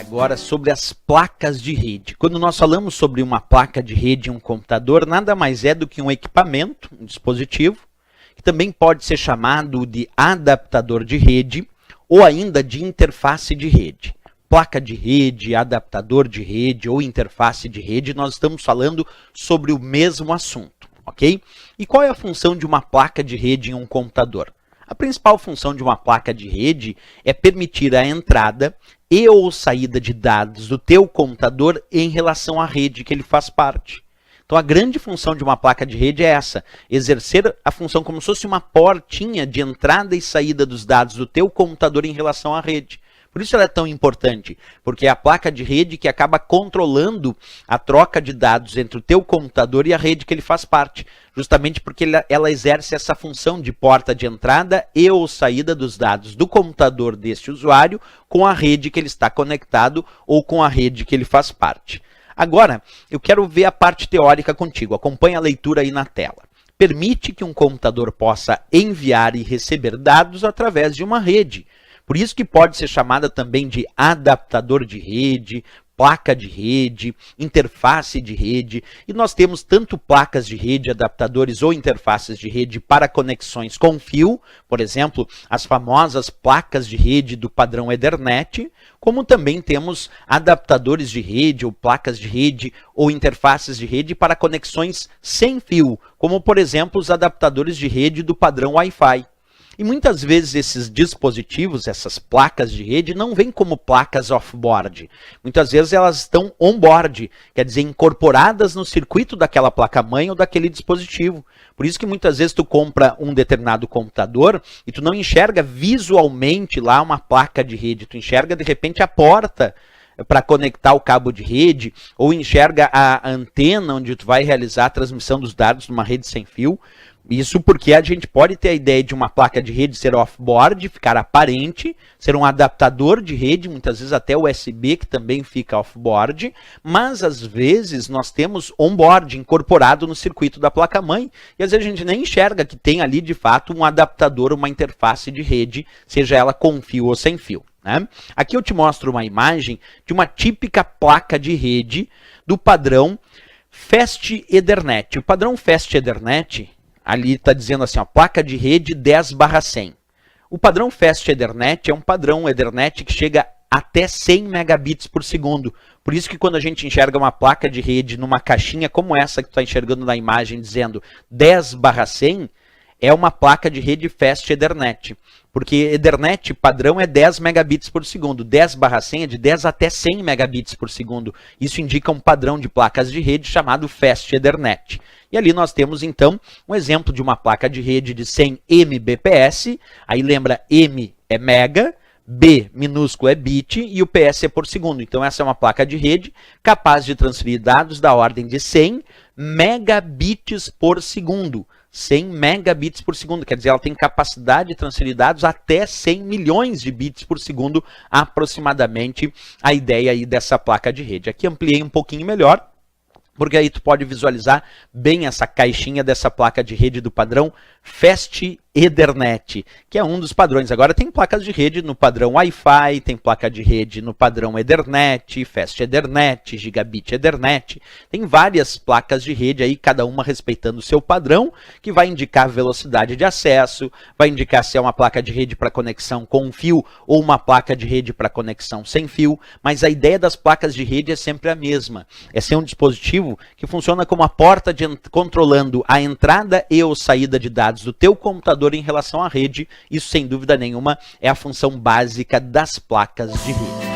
agora sobre as placas de rede. Quando nós falamos sobre uma placa de rede em um computador, nada mais é do que um equipamento, um dispositivo, que também pode ser chamado de adaptador de rede ou ainda de interface de rede. Placa de rede, adaptador de rede ou interface de rede, nós estamos falando sobre o mesmo assunto, ok? E qual é a função de uma placa de rede em um computador? A principal função de uma placa de rede é permitir a entrada e ou saída de dados do teu computador em relação à rede que ele faz parte. Então a grande função de uma placa de rede é essa, exercer a função como se fosse uma portinha de entrada e saída dos dados do teu computador em relação à rede. Por isso ela é tão importante, porque é a placa de rede que acaba controlando a troca de dados entre o teu computador e a rede que ele faz parte, justamente porque ela exerce essa função de porta de entrada e ou saída dos dados do computador deste usuário com a rede que ele está conectado ou com a rede que ele faz parte. Agora, eu quero ver a parte teórica contigo, acompanha a leitura aí na tela. Permite que um computador possa enviar e receber dados através de uma rede. Por isso que pode ser chamada também de adaptador de rede, placa de rede, interface de rede. E nós temos tanto placas de rede, adaptadores ou interfaces de rede para conexões com fio, por exemplo, as famosas placas de rede do padrão Ethernet, como também temos adaptadores de rede ou placas de rede ou interfaces de rede para conexões sem fio, como por exemplo os adaptadores de rede do padrão Wi-Fi. E muitas vezes esses dispositivos, essas placas de rede, não vêm como placas off-board. Muitas vezes elas estão on-board, quer dizer, incorporadas no circuito daquela placa-mãe ou daquele dispositivo. Por isso que muitas vezes tu compra um determinado computador e tu não enxerga visualmente lá uma placa de rede, tu enxerga de repente a porta para conectar o cabo de rede, ou enxerga a antena onde tu vai realizar a transmissão dos dados numa rede sem fio. Isso porque a gente pode ter a ideia de uma placa de rede ser off-board, ficar aparente, ser um adaptador de rede, muitas vezes até USB que também fica off-board, mas às vezes nós temos on-board incorporado no circuito da placa-mãe, e às vezes a gente nem enxerga que tem ali de fato um adaptador, uma interface de rede, seja ela com fio ou sem fio. Aqui eu te mostro uma imagem de uma típica placa de rede do padrão Fast Ethernet. O padrão Fast Ethernet, ali está dizendo assim, ó, placa de rede 10/100. O padrão Fast Ethernet é um padrão Ethernet que chega até 100 megabits por segundo. Por isso que quando a gente enxerga uma placa de rede numa caixinha como essa que tu está enxergando na imagem dizendo 10/100, é uma placa de rede Fast Ethernet. Porque Ethernet padrão é 10 megabits por segundo. 10/100 é de 10 até 100 megabits por segundo. Isso indica um padrão de placas de rede chamado Fast Ethernet. E ali nós temos então um exemplo de uma placa de rede de 100 Mbps. Aí lembra, M é mega, B minúsculo é bit e o PS é por segundo. Então essa é uma placa de rede capaz de transferir dados da ordem de 100 megabits por segundo. 100 megabits por segundo, quer dizer, ela tem capacidade de transferir dados até 100 milhões de bits por segundo, aproximadamente a ideia aí dessa placa de rede. Aqui ampliei um pouquinho melhor, porque aí tu pode visualizar bem essa caixinha dessa placa de rede do padrão Fast Ethernet, que é um dos padrões. Agora tem placas de rede no padrão Wi-Fi, tem placa de rede no padrão Ethernet, Fast Ethernet, Gigabit Ethernet. Tem várias placas de rede aí, cada uma respeitando o seu padrão, que vai indicar velocidade de acesso, vai indicar se é uma placa de rede para conexão com fio ou uma placa de rede para conexão sem fio. Mas a ideia das placas de rede é sempre a mesma. É ser um dispositivo que funciona como a porta controlando a entrada e ou saída de dados do teu computador em relação à rede. Isso, sem dúvida nenhuma, é a função básica das placas de rede.